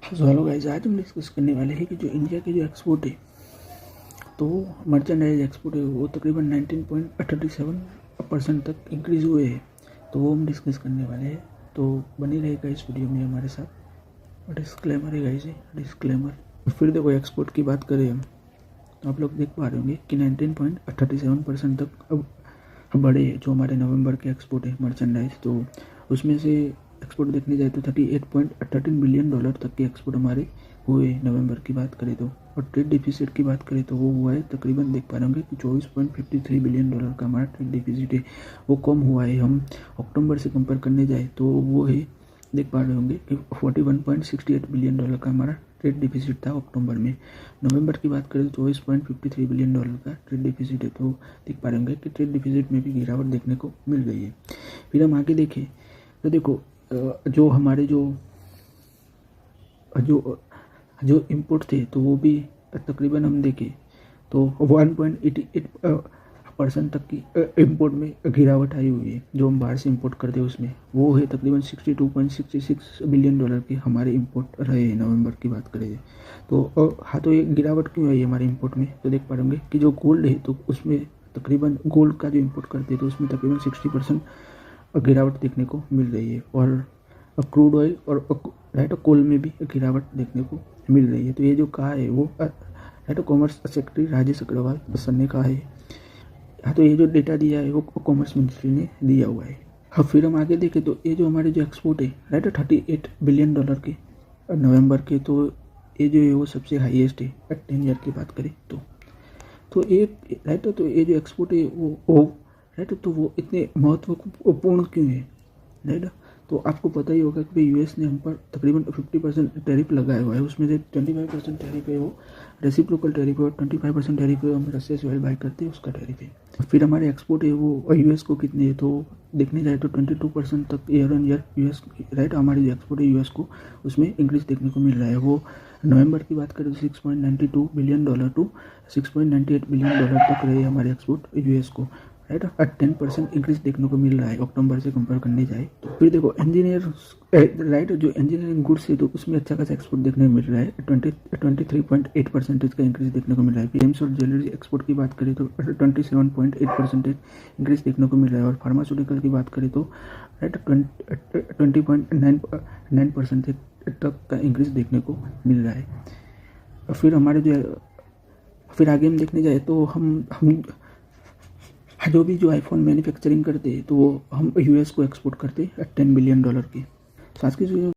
So hello guys, आज हम discuss करने वाले हैं कि जो इंडिया के जो एक्सपोर्ट है तो मर्चेंडाइज एक्सपोर्ट है वो तकरीबन 19.37% तक इंक्रीज़ हुए हैं। तो वो हम डिस्कस करने वाले हैं, तो बनी रहेगा इस वीडियो में हमारे साथ। डिस्क्लेमर है गाइस, डिस्क्लेमर। फिर देखो, एक्सपोर्ट की बात करें हम तो आप लोग देख पा रहे होंगे कि 19.37% तक अब बढ़े जो हमारे नवंबर के एक्सपोर्ट है मर्चेंडाइज। तो उसमें से एक्सपोर्ट देखने जाए तो $38.13 बिलियन तक के एक्सपोर्ट हमारे हुए नवंबर की बात करें तो। और ट्रेड डिफिसिट की बात करें तो वो हुआ है तकरीबन, देख पा रहे होंगे कि $24.53 बिलियन का हमारा ट्रेड डिफिसिट है, वो कम हुआ है। हम अक्टूबर से कंपेयर करने जाए तो वो है, देख पा रहे होंगे कि $41.68 बिलियन का हमारा ट्रेड डिफिसिट था अक्टूबर में। नवंबर की बात करें तो $24.53 बिलियन का ट्रेड डिफिसिट है। तो देख पा रहे होंगे कि ट्रेड डिफिसिट में भी गिरावट देखने को मिल गई है। फिर हम आगे देखें तो देखो, जो हमारे जो जो जो इम्पोर्ट थे तो वो भी तकरीबन हम देखें तो 1.88% तक की इम्पोर्ट में गिरावट आई हुई है। जो हम बाहर से इम्पोर्ट करते हैं उसमें वो है तकरीबन $62.66 बिलियन के हमारे इम्पोर्ट रहे हैं नवंबर की बात करें तो। हाँ, तो ये गिरावट क्यों आई हमारे इम्पोर्ट में, तो देख पा रहे होंगे कि जो गोल्ड है तो उसमें तकरीबन गोल्ड का जो इम्पोर्ट करते हैं तो उसमें तकरीबन 60% गिरावट देखने को मिल रही है। और क्रूड ऑयल और राइट कोल में भी गिरावट देखने को मिल रही है। तो ये जो कहा है वो right commerce secretary Rajesh Agarwal sir ने कहा है। हाँ, तो ये जो डेटा दिया है वो कॉमर्स मिनिस्ट्री ने दिया हुआ है। हाँ, फिर हम आगे देखें तो ये जो हमारे जो एक्सपोर्ट है राइट $38 बिलियन के नवंबर के, तो ये जो है वो सबसे हाईएस्ट है 10 ईयर की बात करें तो ये राइट। तो ये जो एक्सपोर्ट है वो राइट, तो वो इतने महत्वपूर्ण क्यों है राइट। तो आपको पता ही होगा कि भाई यूएस ने हम पर तकरीबन 50% टैरिफ लगाया हुआ है। उसमें से 25% टैरिफ है वो रेसिप्रोकल टैरिफ है और 25% टैरिफ है हम रशिया से ऑयल बाय करते हैं उसका टैरिफ है। फिर हमारे एक्सपोर्ट है वो यूएस को कितने है तो देखने जाए तो 22% तक year on year US right हमारी जो एक्सपोर्ट है यूएस को उसमें इंक्रीज देखने को मिल रहा है। वो नवंबर की बात करें तो $6.92 बिलियन टू $6.98 बिलियन तक रहे हमारे एक्सपोर्ट यूएस को राइट। 10% इंक्रीज देखने को मिल रहा है अक्टूबर से कंपेयर करने जाए तो। फिर देखो इंजीनियर राइट, जो इंजीनियरिंग गुड्स है तो उसमें अच्छा खासा एक्सपोर्ट देखने को मिल रहा है 23.8% का इंक्रीज देखने को मिल रहा है। गेम्स और ज्वेलरी एक्सपोर्ट की बात करें तो 27.8% इंक्रीज देखने को मिल रहा है। और फार्मास्यूटिकल की बात करें तो राइट 20.9% तक का इंक्रीज देखने को मिल रहा है। फिर हमारे फिर आगे हम देखने जाए तो हम जो भी जो आईफोन मैन्युफैक्चरिंग करते हैं तो वो हम यूएस को एक्सपोर्ट करते हैं $10 बिलियन की। तो आज की